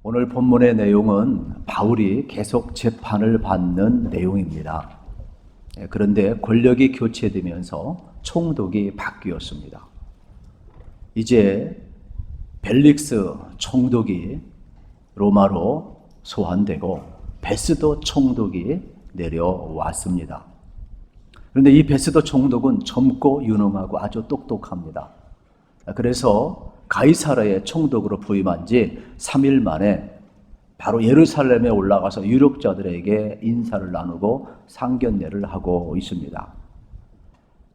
오늘 본문의 내용은 바울이 계속 재판을 받는 내용입니다. 그런데 권력이 교체되면서 총독이 바뀌었습니다. 이제 벨릭스 총독이 로마로 소환되고 베스도 총독이 내려왔습니다. 그런데 이 베스도 총독은 젊고 유능하고 아주 똑똑합니다. 그래서 가이사랴의 총독으로 부임한 지 3일 만에 바로 예루살렘에 올라가서 유력자들에게 인사를 나누고 상견례를 하고 있습니다.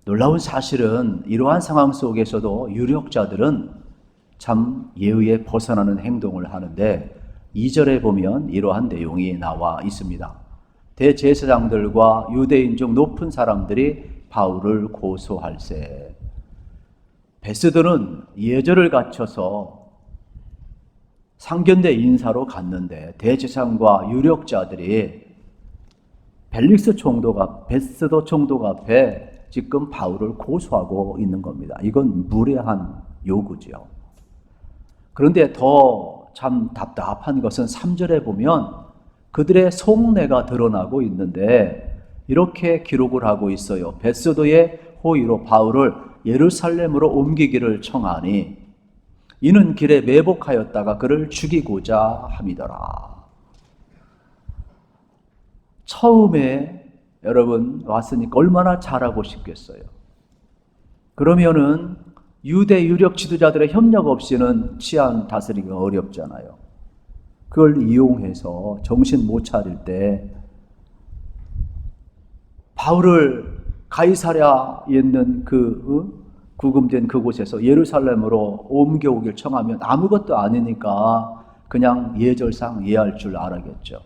놀라운 사실은 이러한 상황 속에서도 유력자들은 참 예의에 벗어나는 행동을 하는데 2절에 보면 이러한 내용이 나와 있습니다. 대제사장들과 유대인 중 높은 사람들이 바울을 고소할세. 베스도는 예절을 갖춰서 상견례 인사로 갔는데 대제사장과 유력자들이 벨릭스 총독 베스도 총독 앞에 지금 바울을 고소하고 있는 겁니다. 이건 무례한 요구지요. 그런데 더 참 답답한 것은 3절에 보면 그들의 속내가 드러나고 있는데 이렇게 기록을 하고 있어요. 베스도의 호의로 바울을 예루살렘으로 옮기기를 청하니 이는 길에 매복하였다가 그를 죽이고자 함이더라. 처음에 여러분 왔으니까 얼마나 잘하고 싶겠어요. 그러면은 유대 유력 지도자들의 협력 없이는 치안 다스리기가 어렵잖아요. 그걸 이용해서 정신 못 차릴 때 바울을 가이사랴에 있는 그 구금된 그곳에서 예루살렘으로 옮겨오길 청하면 아무것도 아니니까 그냥 예절상 이해할 줄 알았겠죠.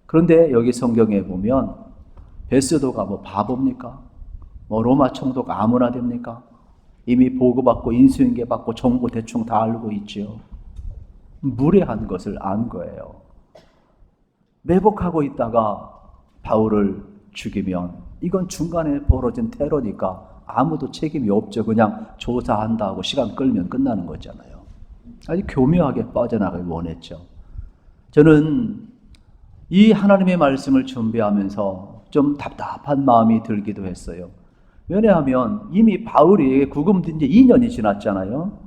그런데 여기 성경에 보면 베스도가 뭐 바보입니까? 뭐 로마 총독 아무나 됩니까? 이미 보고받고 인수인계 받고 정보 대충 다 알고 있지요. 무례한 것을 안 거예요. 매복하고 있다가 바울을 죽이면 이건 중간에 벌어진 테러니까 아무도 책임이 없죠. 그냥 조사한다고 시간 끌면 끝나는 거잖아요. 아주 교묘하게 빠져나가길 원했죠. 저는 이 하나님의 말씀을 준비하면서 좀 답답한 마음이 들기도 했어요. 왜냐하면 이미 바울이 구금된 지 2년이 지났잖아요.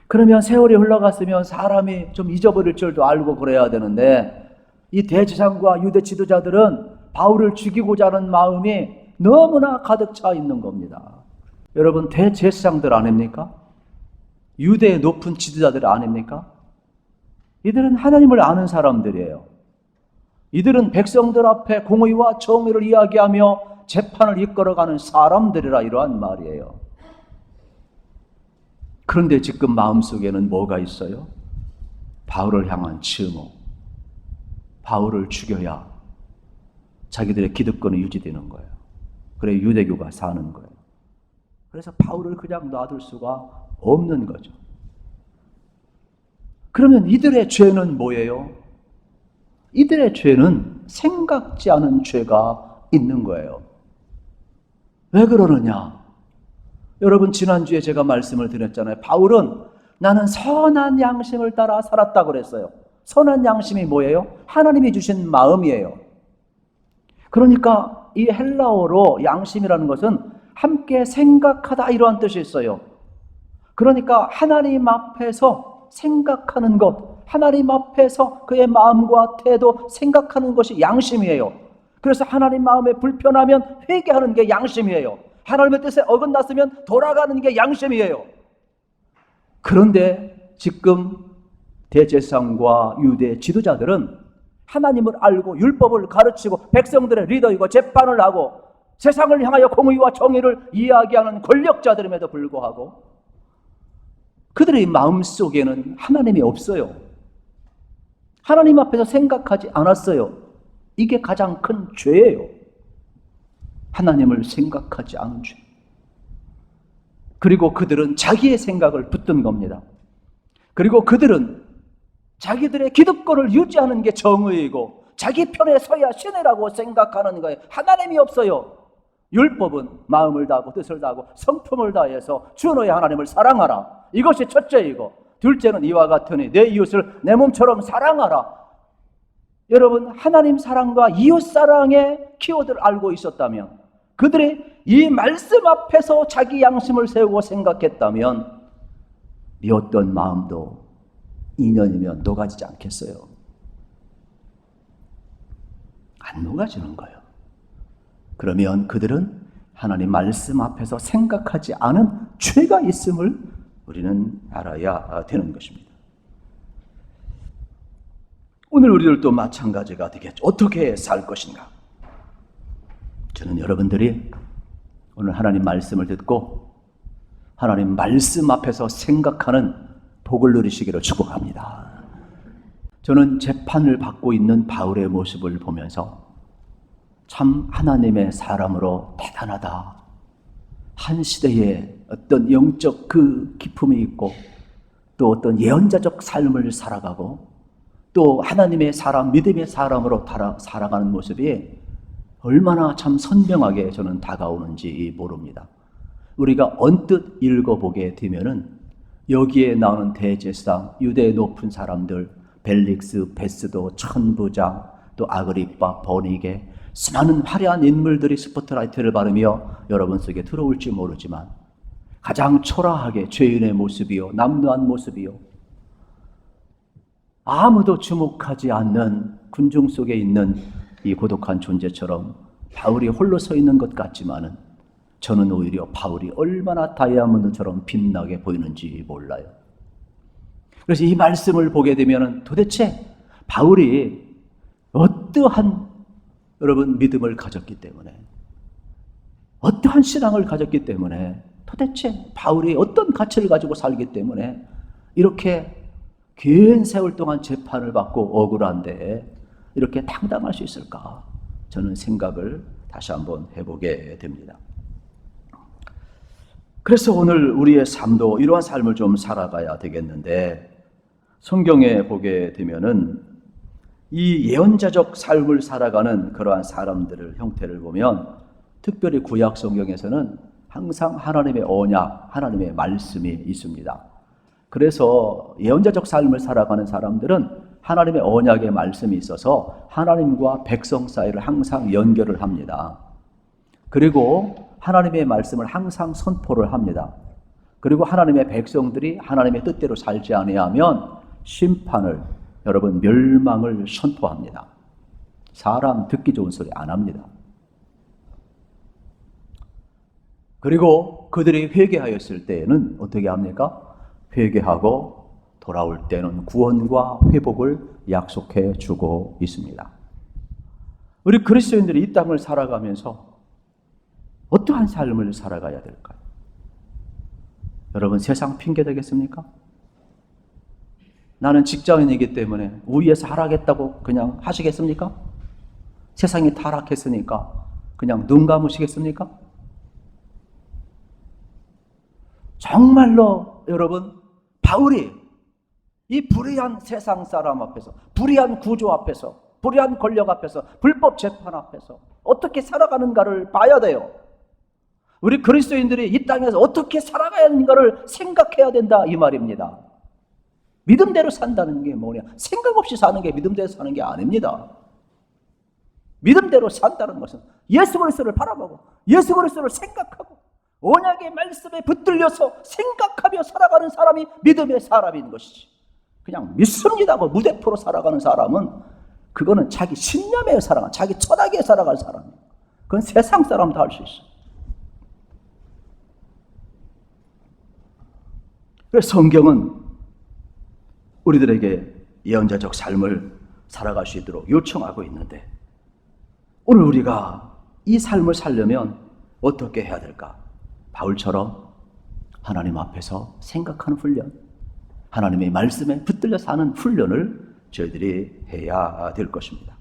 그러면 세월이 흘러갔으면 사람이 좀 잊어버릴 줄도 알고 그래야 되는데 이 대제사장과 유대 지도자들은 바울을 죽이고자 하는 마음이 너무나 가득 차 있는 겁니다. 여러분 대제사장들 아닙니까? 유대의 높은 지도자들 아닙니까? 이들은 하나님을 아는 사람들이에요. 이들은 백성들 앞에 공의와 정의를 이야기하며 재판을 이끌어가는 사람들이라 이러한 말이에요. 그런데 지금 마음속에는 뭐가 있어요? 바울을 향한 증오. 바울을 죽여야 자기들의 기득권이 유지되는 거예요. 그래 유대교가 사는 거예요. 그래서 바울을 그냥 놔둘 수가 없는 거죠. 그러면 이들의 죄는 뭐예요? 이들의 죄는 생각지 않은 죄가 있는 거예요. 왜 그러느냐? 여러분 지난주에 제가 말씀을 드렸잖아요. 바울은 나는 선한 양심을 따라 살았다고 그랬어요. 선한 양심이 뭐예요? 하나님이 주신 마음이에요. 그러니까 이 헬라어로 양심이라는 것은 함께 생각하다 이러한 뜻이 있어요. 그러니까 하나님 앞에서 생각하는 것, 하나님 앞에서 그의 마음과 태도 생각하는 것이 양심이에요. 그래서 하나님 마음에 불편하면 회개하는 게 양심이에요. 하나님의 뜻에 어긋났으면 돌아가는 게 양심이에요. 그런데 지금 대제사장과 유대 지도자들은 하나님을 알고 율법을 가르치고 백성들의 리더이고 재판을 하고 세상을 향하여 공의와 정의를 이야기하는 권력자들임에도 불구하고 그들의 마음속에는 하나님이 없어요. 하나님 앞에서 생각하지 않았어요. 이게 가장 큰 죄예요. 하나님을 생각하지 않은 죄. 그리고 그들은 자기의 생각을 붙든 겁니다. 그리고 그들은 자기들의 기득권을 유지하는 게 정의이고 자기 편에 서야 신이라고 생각하는 거예요. 하나님이 없어요. 율법은 마음을 다하고 뜻을 다하고 성품을 다해서 주 너의 하나님을 사랑하라. 이것이 첫째이고 둘째는 이와 같으니 내 이웃을 내 몸처럼 사랑하라. 여러분, 하나님 사랑과 이웃 사랑의 키워드를 알고 있었다면, 그들이 이 말씀 앞에서 자기 양심을 세우고 생각했다면 이 어떤 마음도 2년이면 녹아지지 않겠어요? 안 녹아지는 거예요. 그러면 그들은 하나님 말씀 앞에서 생각하지 않은 죄가 있음을 우리는 알아야 되는 것입니다. 오늘 우리들도 마찬가지가 되겠죠. 어떻게 살 것인가? 저는 여러분들이 오늘 하나님 말씀을 듣고 하나님 말씀 앞에서 생각하는 복을 누리시기를 축복합니다. 저는 재판을 받고 있는 바울의 모습을 보면서 참 하나님의 사람으로 대단하다. 한 시대에 어떤 영적 그 기품이 있고 또 어떤 예언자적 삶을 살아가고 또 하나님의 사람, 믿음의 사람으로 살아가는 모습이 얼마나 참 선명하게 저는 다가오는지 모릅니다. 우리가 언뜻 읽어보게 되면은 여기에 나오는 대제사장, 유대의 높은 사람들, 벨릭스, 베스도, 천부장, 또 아그리빠, 버니게 수많은 화려한 인물들이 스포트라이트를 받으며 여러분 속에 들어올지 모르지만 가장 초라하게 죄인의 모습이요, 남루한 모습이요, 아무도 주목하지 않는 군중 속에 있는 이 고독한 존재처럼 바울이 홀로 서 있는 것 같지만은 저는 오히려 바울이 얼마나 다이아몬드처럼 빛나게 보이는지 몰라요. 그래서 이 말씀을 보게 되면은 도대체 바울이 어떠한 여러분 믿음을 가졌기 때문에, 어떠한 신앙을 가졌기 때문에, 도대체 바울이 어떤 가치를 가지고 살기 때문에 이렇게 긴 세월 동안 재판을 받고 억울한데 이렇게 당당할 수 있을까? 저는 생각을 다시 한번 해보게 됩니다. 그래서 오늘 우리의 삶도 이러한 삶을 좀 살아가야 되겠는데, 성경에 보게 되면은 이 예언자적 삶을 살아가는 그러한 사람들의 형태를 보면 특별히 구약 성경에서는 항상 하나님의 언약, 하나님의 말씀이 있습니다. 그래서 예언자적 삶을 살아가는 사람들은 하나님의 언약의 말씀이 있어서 하나님과 백성 사이를 항상 연결을 합니다. 그리고 하나님의 말씀을 항상 선포를 합니다. 그리고 하나님의 백성들이 하나님의 뜻대로 살지 아니하면 심판을, 여러분, 멸망을 선포합니다. 사람 듣기 좋은 소리 안 합니다. 그리고 그들이 회개하였을 때에는 어떻게 합니까? 회개하고 돌아올 때는 구원과 회복을 약속해 주고 있습니다. 우리 그리스도인들이 이 땅을 살아가면서 어떠한 삶을 살아가야 될까요? 여러분, 세상 핑계 되겠습니까? 나는 직장인이기 때문에 위에서 하라겠다고 그냥 하시겠습니까? 세상이 타락했으니까 그냥 눈 감으시겠습니까? 정말로 여러분, 바울이 이 불의한 세상 사람 앞에서, 불의한 구조 앞에서, 불의한 권력 앞에서, 불법 재판 앞에서 어떻게 살아가는가를 봐야 돼요. 우리 그리스도인들이 이 땅에서 어떻게 살아가야 하는가를 생각해야 된다, 이 말입니다. 믿음대로 산다는 게 뭐냐? 생각 없이 사는 게 믿음대로 사는 게 아닙니다. 믿음대로 산다는 것은 예수 그리스도를 바라보고 예수 그리스도를 생각하고 언약의 말씀에 붙들려서 생각하며 살아가는 사람이 믿음의 사람인 것이지, 그냥 믿습니다고 무대포로 살아가는 사람은 그거는 자기 신념에 살아가는, 자기 철학에 살아갈 사람이에요. 그건 세상 사람도 할 수 있어요. 그래서 성경은 우리들에게 예언자적 삶을 살아갈 수 있도록 요청하고 있는데, 오늘 우리가 이 삶을 살려면 어떻게 해야 될까? 바울처럼 하나님 앞에서 생각하는 훈련, 하나님의 말씀에 붙들려 사는 훈련을 저희들이 해야 될 것입니다.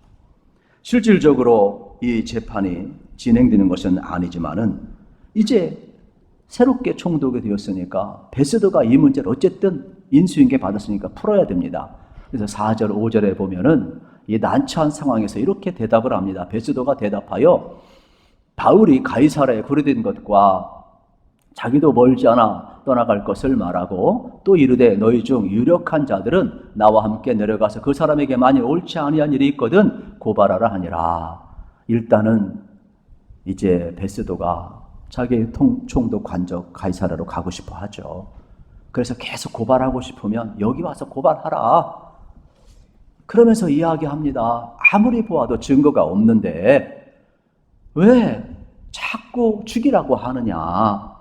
실질적으로 이 재판이 진행되는 것은 아니지만은 이제 새롭게 총독이 되었으니까 베스도가 이 문제를 어쨌든 인수인계 받았으니까 풀어야 됩니다. 그래서 4절, 5절에 보면은 이 난처한 상황에서 이렇게 대답을 합니다. 베스도가 대답하여 바울이 가이사랴에 구류된 것과 자기도 멀지 않아 떠나갈 것을 말하고 또 이르되 너희 중 유력한 자들은 나와 함께 내려가서 그 사람에게 만일 옳지 아니한 일이 있거든 고발하라 하니라. 일단은 이제 베스도가 자기 총독 관적 가이사랴로 가고 싶어 하죠. 그래서 계속 고발하고 싶으면 여기 와서 고발하라. 그러면서 이야기합니다. 아무리 보아도 증거가 없는데 왜 자꾸 죽이라고 하느냐.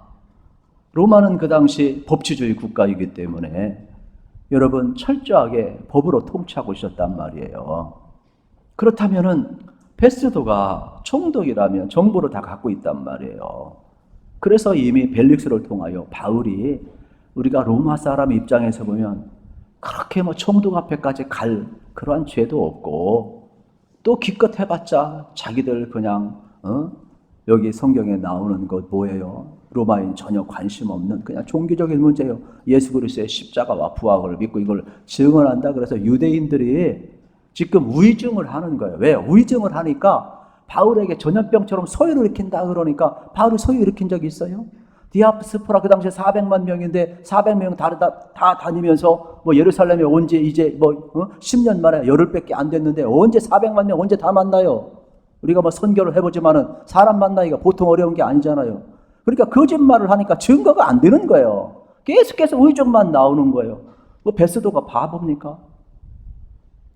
로마는 그 당시 법치주의 국가이기 때문에 여러분 철저하게 법으로 통치하고 있었단 말이에요. 그렇다면은 베스도가 총독이라면 정보를 다 갖고 있단 말이에요. 그래서 이미 벨릭스를 통하여 바울이 우리가 로마 사람 입장에서 보면 그렇게 총독 앞에까지 갈 그러한 죄도 없고 또 기껏 해봤자 자기들 그냥 여기 성경에 나오는 것 뭐예요? 로마인 전혀 관심 없는 그냥 종교적인 문제예요. 예수 그리스도의 십자가와 부활을 믿고 이걸 증언한다. 그래서 유대인들이 지금 우의증을 하는 거예요. 왜? 우의증을 하니까 바울에게 전염병처럼 소유를 일으킨다 그러니까 바울이 소유 일으킨 적이 있어요? 디아스포라 그 당시에 400만 명인데 400명 다 다니면서 예루살렘에 온 지 이제 10년 만에 열흘밖에 안 됐는데 언제 400만 명 언제 다 만나요? 우리가 선교를 해보지만은 사람 만나기가 보통 어려운 게 아니잖아요. 그러니까 거짓말을 하니까 증거가 안 되는 거예요. 계속해서 의존만 나오는 거예요. 베스도가 바보입니까?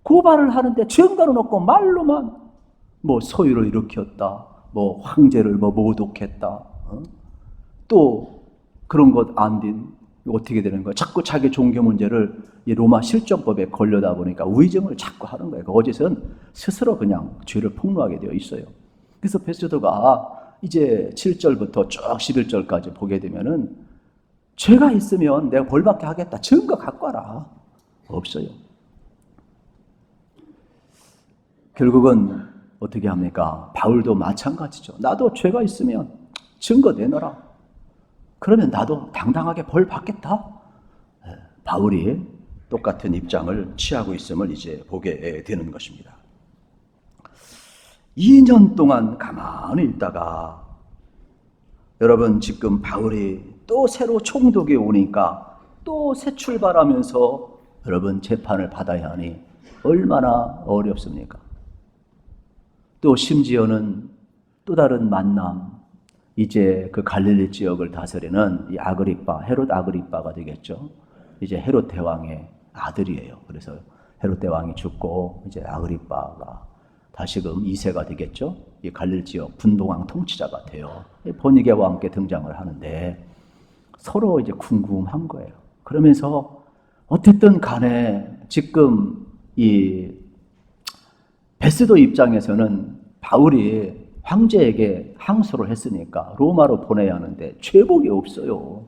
고발을 하는데 증거는 없고 말로만 소유를 일으켰다. 황제를 모독했다. 또 그런 것 안 된 어떻게 되는 거예요? 자꾸 자기 종교 문제를 이 로마 실정법에 걸려다 보니까 우의정을 자꾸 하는 거예요. 그것은 스스로 그냥 죄를 폭로하게 되어 있어요. 그래서 베스도가 이제 7절부터 쭉 11절까지 보게 되면은 죄가 있으면 내가 벌받게 하겠다. 증거 갖고 와라. 없어요. 결국은 어떻게 합니까? 바울도 마찬가지죠. 나도 죄가 있으면 증거 내놔라. 그러면 나도 당당하게 벌 받겠다. 바울이 똑같은 입장을 취하고 있음을 이제 보게 되는 것입니다. 2년 동안 가만히 있다가 여러분 지금 바울이 또 새로 총독이 오니까 또 새 출발하면서 여러분 재판을 받아야 하니 얼마나 어렵습니까? 또 심지어는 또 다른 만남, 이제 그 갈릴리 지역을 다스리는 이 아그리빠, 헤롯 아그리빠가 되겠죠. 이제 헤롯 대왕의 아들이에요. 그래서 헤롯 대왕이 죽고 이제 아그리빠가 다시금 2세가 되겠죠. 이 갈릴리 지역 분봉왕 통치자가 돼요. 버니게와 함께 등장을 하는데 서로 이제 궁금한 거예요. 그러면서 어쨌든 간에 지금 이 베스도 입장에서는 바울이 황제에게 항소를 했으니까 로마로 보내야 하는데 죄복이 없어요.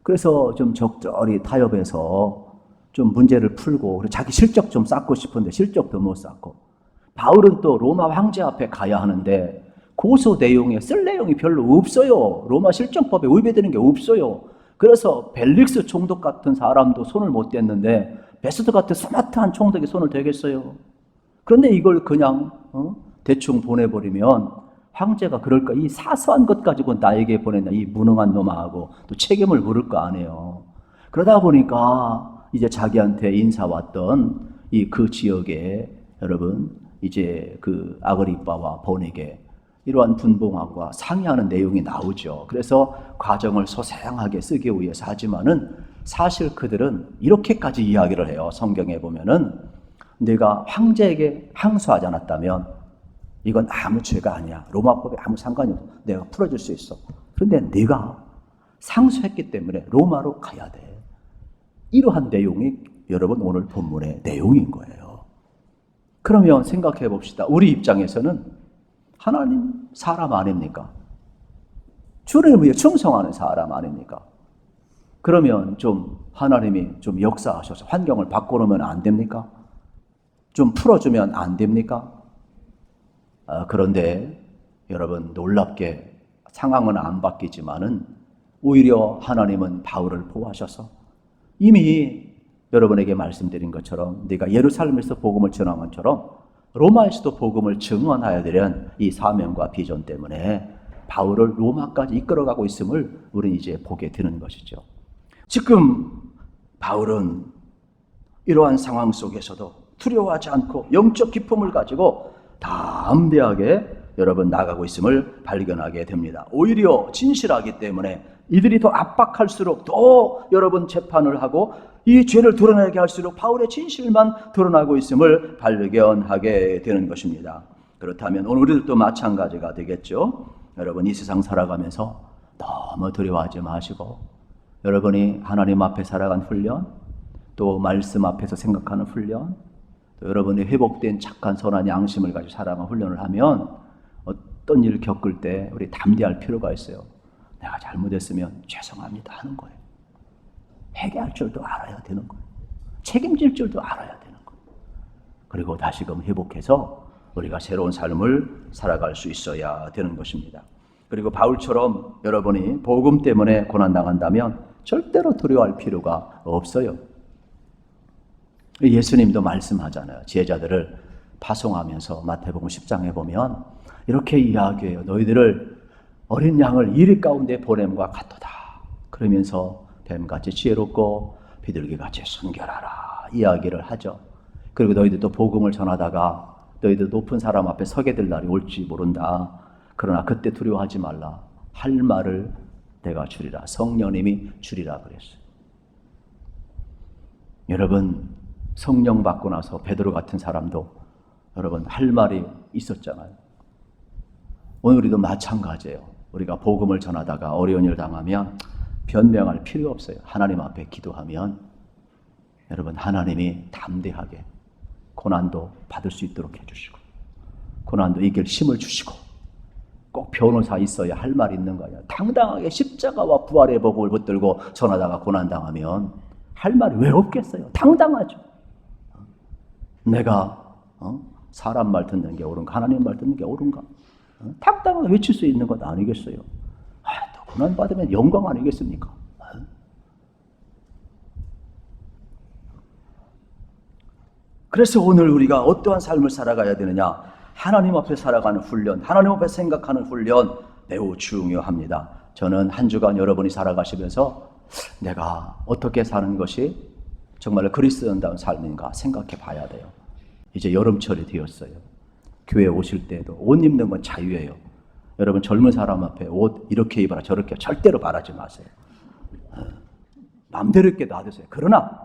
그래서 좀 적절히 타협해서 좀 문제를 풀고 자기 실적 좀 쌓고 싶은데 실적도 못 쌓고 바울은 또 로마 황제 앞에 가야 하는데 고소 내용에 쓸 내용이 별로 없어요. 로마 실정법에 위배되는 게 없어요. 그래서 벨릭스 총독 같은 사람도 손을 못 댔는데 베스도 같은 스마트한 총독이 손을 대겠어요. 그런데 이걸 그냥 대충 보내버리면 황제가 그럴까? 이 사소한 것 가지고 나에게 보냈나? 이 무능한 놈하고 또 책임을 물을 거 아니에요. 그러다 보니까 이제 자기한테 인사 왔던 이 그 지역에 여러분 이제 그 아그리빠와 버니게 이러한 분봉왕과 상의하는 내용이 나오죠. 그래서 과정을 소생하게 쓰기 위해서 하지만은 사실 그들은 이렇게까지 이야기를 해요. 성경에 보면은 내가 황제에게 항소하지 않았다면 이건 아무 죄가 아니야. 로마법에 아무 상관이 없어. 내가 풀어줄 수 있어. 그런데 네가 상소했기 때문에 로마로 가야 돼. 이러한 내용이 여러분 오늘 본문의 내용인 거예요. 그러면 생각해 봅시다. 우리 입장에서는 하나님 사람 아닙니까? 주를 위해 충성하는 사람 아닙니까? 그러면 좀 하나님이 좀 역사하셔서 환경을 바꿔놓으면 안 됩니까? 좀 풀어주면 안 됩니까? 그런데 여러분 놀랍게 상황은 안 바뀌지만은 오히려 하나님은 바울을 보호하셔서 이미 여러분에게 말씀드린 것처럼 네가 예루살렘에서 복음을 전한 것처럼 로마에서도 복음을 증언하여야 되는 이 사명과 비전 때문에 바울을 로마까지 이끌어가고 있음을 우리는 이제 보게 되는 것이죠. 지금 바울은 이러한 상황 속에서도 두려워하지 않고 영적 기쁨을 가지고 담대하게 여러분 나가고 있음을 발견하게 됩니다. 오히려 진실하기 때문에 이들이 더 압박할수록 더 여러분 재판을 하고 이 죄를 드러내게 할수록 바울의 진실만 드러나고 있음을 발견하게 되는 것입니다. 그렇다면 오늘 우리들도 마찬가지가 되겠죠. 여러분 이 세상 살아가면서 너무 두려워하지 마시고 여러분이 하나님 앞에 살아간 훈련, 또 말씀 앞에서 생각하는 훈련, 또 여러분이 회복된 착한 선한 양심을 가지고 살아가는 훈련을 하면 어떤 일을 겪을 때 우리 담대할 필요가 있어요. 내가 잘못했으면 죄송합니다 하는 거예요. 회개할 줄도 알아야 되는 거예요. 책임질 줄도 알아야 되는 거예요. 그리고 다시금 회복해서 우리가 새로운 삶을 살아갈 수 있어야 되는 것입니다. 그리고 바울처럼 여러분이 복음 때문에 고난당한다면 절대로 두려워할 필요가 없어요. 예수님도 말씀하잖아요. 제자들을 파송하면서 마태복음 10장에 보면 이렇게 이야기해요. 너희들을 어린 양을 이리 가운데 보냄과 같도다. 그러면서 뱀같이 지혜롭고 비둘기같이 순결하라 이야기를 하죠. 그리고 너희들도 복음을 전하다가 너희들 높은 사람 앞에 서게 될 날이 올지 모른다. 그러나 그때 두려워하지 말라. 할 말을 내가 주리라. 성령님이 주리라 그랬어요. 여러분 성령 받고 나서 베드로 같은 사람도 여러분 할 말이 있었잖아요. 오늘 우리도 마찬가지예요. 우리가 복음을 전하다가 어려운 일을 당하면 변명할 필요 없어요. 하나님 앞에 기도하면 여러분 하나님이 담대하게 고난도 받을 수 있도록 해주시고 고난도 이길 힘을 주시고 꼭 변호사 있어야 할 말이 있는 거예요. 당당하게 십자가와 부활의 복음을 붙들고 전하다가 고난당하면 할 말이 왜 없겠어요? 당당하죠. 내가 사람 말 듣는 게 옳은가 하나님 말 듣는 게 옳은가 당당하게 외칠 수 있는 것 아니겠어요? 또 고난 받으면 영광 아니겠습니까? 그래서 오늘 우리가 어떠한 삶을 살아가야 되느냐? 하나님 앞에 살아가는 훈련, 하나님 앞에 생각하는 훈련 매우 중요합니다. 저는 한 주간 여러분이 살아가시면서 내가 어떻게 사는 것이 정말 그리스도인다운 삶인가 생각해 봐야 돼요. 이제 여름철이 되었어요. 교회 오실 때도 옷 입는 건 자유예요. 여러분 젊은 사람 앞에 옷 이렇게 입어라 저렇게 절대로 말하지 마세요. 마음대로 입게 놔두세요. 그러나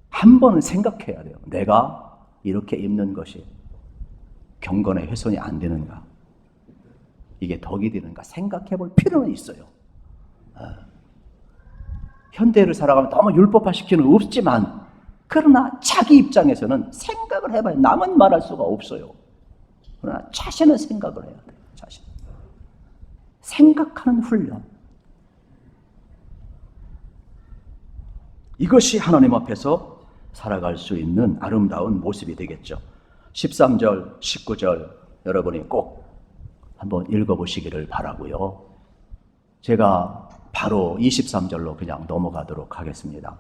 한 번은 생각해야 돼요. 내가 이렇게 입는 것이 경건의 훼손이 안 되는가? 이게 덕이 되는가? 생각해 볼 필요는 있어요. 현대를 살아가면 너무 율법화시키는 없지만 그러나 자기 입장에서는 생각을 해봐야 남은 말할 수가 없어요. 그러나 자신은 생각을 해야 돼요. 자신. 생각하는 훈련. 이것이 하나님 앞에서 살아갈 수 있는 아름다운 모습이 되겠죠. 13절, 19절 여러분이 꼭 한번 읽어보시기를 바라고요. 제가 바로 23절로 그냥 넘어가도록 하겠습니다.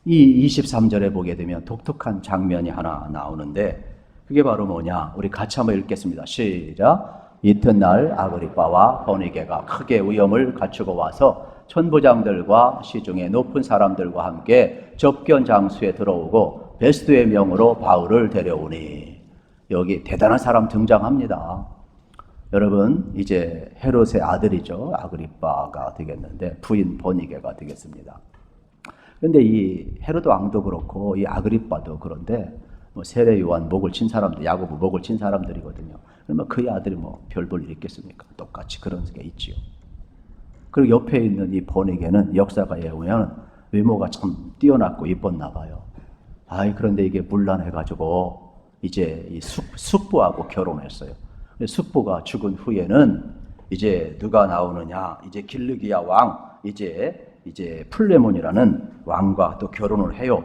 이 23절에 보게 되면 독특한 장면이 하나 나오는데 그게 바로 뭐냐? 우리 같이 한번 읽겠습니다. 시작! 이튿날 아그리빠와 버니게가 크게 위엄을 갖추고 와서 천부장들과 시중의 높은 사람들과 함께 접견 장소에 들어오고 베스도의 명으로 바울을 데려오니 여기 대단한 사람 등장합니다. 여러분 이제 헤롯의 아들이죠. 아그리빠가 되겠는데 부인 버니게가 되겠습니다. 그런데 이 헤롯 왕도 그렇고 이 아그리빠도 그런데 뭐 세례 요한 목을 친 사람들, 야고보 목을 친 사람들이거든요. 그러면 그의 아들이 뭐 별 볼 일 있겠습니까? 똑같이 그런 게 있지요. 그리고 옆에 있는 이 버니게는 역사가에 보면 외모가 참 뛰어났고 이뻤나 봐요. 그런데 이게 문란해가지고 이제 이 숙부하고 결혼했어요. 숙부가 죽은 후에는 이제 누가 나오느냐? 이제 길르기야 왕, 이제 플레몬이라는 왕과 또 결혼을 해요.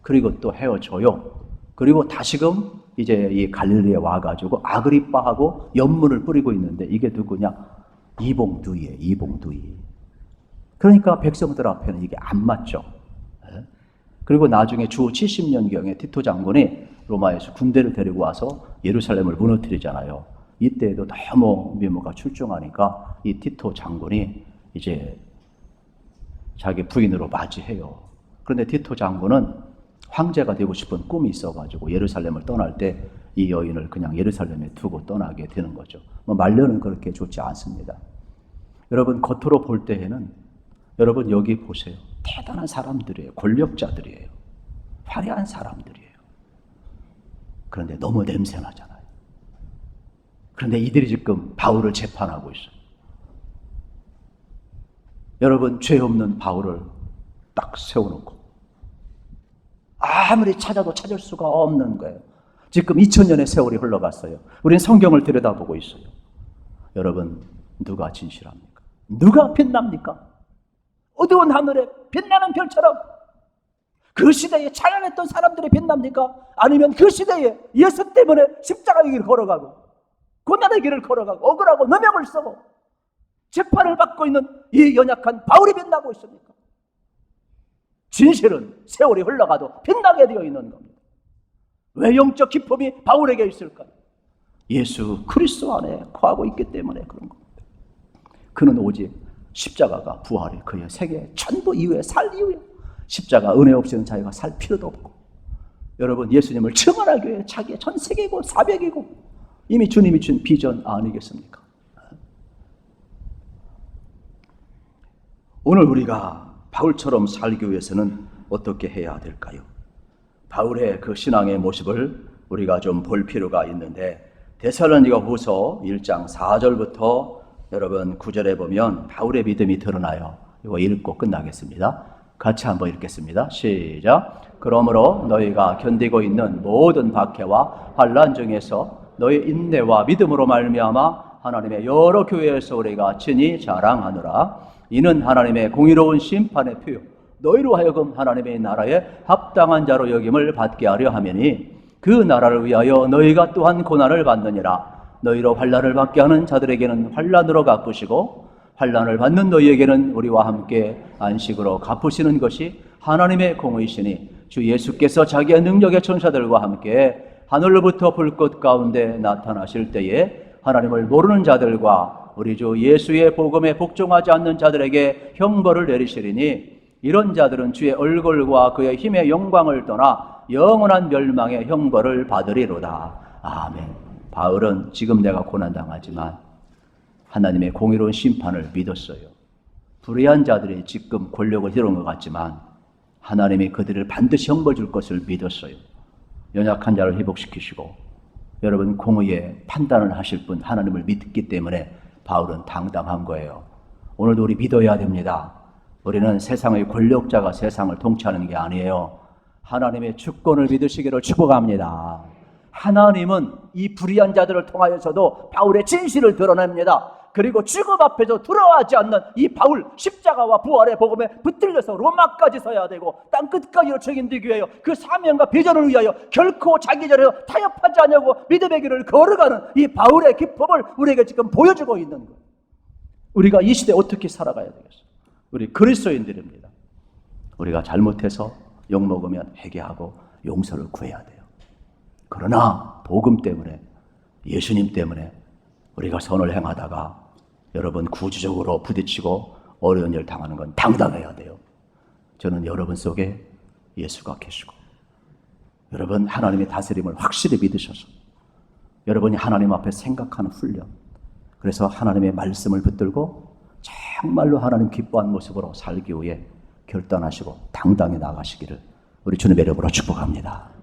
그리고 또 헤어져요. 그리고 다시금 이제 이 갈릴리에 와가지고 아그리빠하고 연문을 뿌리고 있는데 이게 누구냐? 이봉두이에요. 이봉두이. 그러니까 백성들 앞에는 이게 안 맞죠. 그리고 나중에 주 70년경에 티토 장군이 로마에서 군대를 데리고 와서 예루살렘을 무너뜨리잖아요. 이때에도 너무 미모가 출중하니까 이 티토 장군이 이제 자기 부인으로 맞이해요. 그런데 티토 장군은 황제가 되고 싶은 꿈이 있어가지고 예루살렘을 떠날 때 이 여인을 그냥 예루살렘에 두고 떠나게 되는 거죠. 말년은 그렇게 좋지 않습니다. 여러분, 겉으로 볼 때에는 여러분 여기 보세요. 대단한 사람들이에요. 권력자들이에요. 화려한 사람들이에요. 그런데 너무 냄새나잖아요. 그런데 이들이 지금 바울을 재판하고 있어요. 여러분, 죄 없는 바울을 딱 세워놓고 아무리 찾아도 찾을 수가 없는 거예요. 지금 2000년의 세월이 흘러갔어요. 우리는 성경을 들여다보고 있어요. 여러분, 누가 진실합니까? 누가 빛납니까? 어두운 하늘에 빛나는 별처럼 그 시대에 찬양했던 사람들이 빛납니까? 아니면 그 시대에 예수 때문에 십자가의 길을 걸어가고 고난의 길을 걸어가고 억울하고 누명을 쓰고 재판을 받고 있는 이 연약한 바울이 빛나고 있습니까? 진실은 세월이 흘러가도 빛나게 되어 있는 겁니다. 왜 영적 기쁨이 바울에게 있을까요? 예수 그리스도 안에 거하고 있기 때문에 그런 겁니다. 그는 오직 십자가가 부활이 그의 세계 전부 이후에 살 이후에 십자가 은혜 없이는 자기가 살 필요도 없고, 여러분 예수님을 증언하기 위해 자기의 전 세계고 사백이고 이미 주님이 준 비전 아니겠습니까? 오늘 우리가 바울처럼 살기 위해서는 어떻게 해야 될까요? 바울의 그 신앙의 모습을 우리가 좀 볼 필요가 있는데, 데살로니가 후서 1장 4절부터 여러분 9절에 보면 바울의 믿음이 드러나요. 이거 읽고 끝나겠습니다. 같이 한번 읽겠습니다. 시작. 그러므로 너희가 견디고 있는 모든 박해와 환난 중에서 너희 인내와 믿음으로 말미암아 하나님의 여러 교회에서 우리가 친히 자랑하노라. 이는 하나님의 공의로운 심판의 표요 너희로 하여금 하나님의 나라에 합당한 자로 여김을 받게 하려 하매니 그 나라를 위하여 너희가 또한 고난을 받느니라. 너희로 환난을 받게 하는 자들에게는 환난으로 갚으시고 환난을 받는 너희에게는 우리와 함께 안식으로 갚으시는 것이 하나님의 공의시니 주 예수께서 자기의 능력의 천사들과 함께 하늘로부터 불꽃 가운데 나타나실 때에 하나님을 모르는 자들과 우리 주 예수의 복음에 복종하지 않는 자들에게 형벌을 내리시리니 이런 자들은 주의 얼굴과 그의 힘의 영광을 떠나 영원한 멸망의 형벌을 받으리로다. 아멘. 바울은 지금 내가 고난당하지만 하나님의 공의로운 심판을 믿었어요. 불의한 자들이 지금 권력을 이룬 것 같지만 하나님이 그들을 반드시 형벌 줄 것을 믿었어요. 연약한 자를 회복시키시고 여러분 공의의 판단을 하실 분 하나님을 믿기 때문에 바울은 당당한 거예요. 오늘도 우리 믿어야 됩니다. 우리는 세상의 권력자가 세상을 통치하는 게 아니에요. 하나님의 주권을 믿으시기를 축복합니다. 하나님은 이 불의한 자들을 통하여서도 바울의 진실을 드러냅니다. 그리고 죽음 앞에서 두려워하지 않는 이 바울, 십자가와 부활의 복음에 붙들려서 로마까지 서야 되고 땅 끝까지로 책임지기 위하여 그 사명과 비전을 위하여 결코 자기 전에 타협하지 않냐고 믿음의 길을 걸어가는 이 바울의 기쁨을 우리에게 지금 보여주고 있는 거예요. 우리가 이 시대에 어떻게 살아가야 되겠어요? 우리 그리스도인들입니다. 우리가 잘못해서 욕먹으면 회개하고 용서를 구해야 돼요. 그러나 복음 때문에, 예수님 때문에 우리가 선을 행하다가 여러분 구주적으로 부딪히고 어려운 일 당하는 건 당당해야 돼요. 저는 여러분 속에 예수가 계시고 여러분 하나님의 다스림을 확실히 믿으셔서 여러분이 하나님 앞에 생각하는 훈련, 그래서 하나님의 말씀을 붙들고 정말로 하나님 기뻐하는 모습으로 살기 위해 결단하시고 당당히 나가시기를 우리 주님의 이름으로 축복합니다.